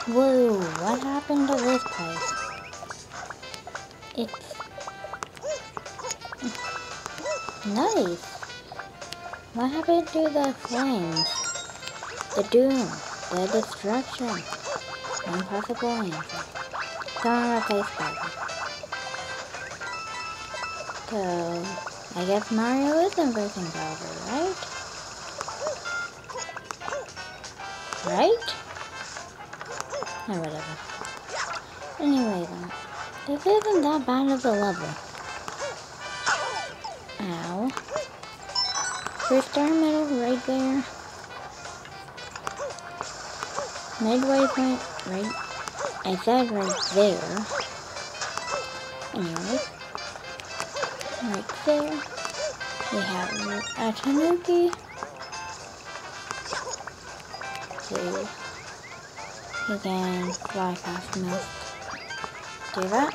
Whoa, what happened to this place? It's nice. What happened to the flames? The doom, the destruction, impossible answer. Someone replaced Bowser. So, I guess Mario is inversing Bowser, right? Right? Or whatever. Anyway then, this isn't that bad of a level. Ow. There's star metal right there. Midway point, right? I said right there. Anyway. Right there. We have a Tanuki. So you can fly past most. Do that.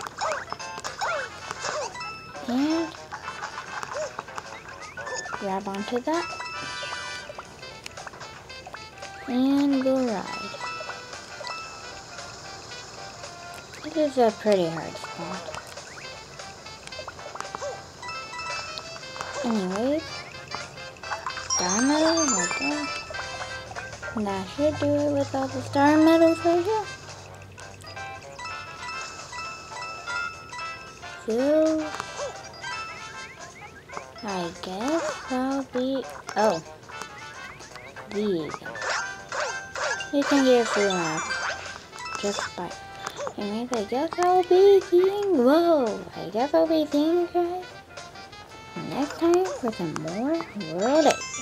And grab onto that. And go ride. This is a pretty hard spot. Anyways, star medals right there. And that should do it with all the star medals right here. So, I guess I'll be, oh, these. You can get a free map just by, anyways, I guess I'll be seeing, I guess I'll be seeing you guys next time for some more World 8.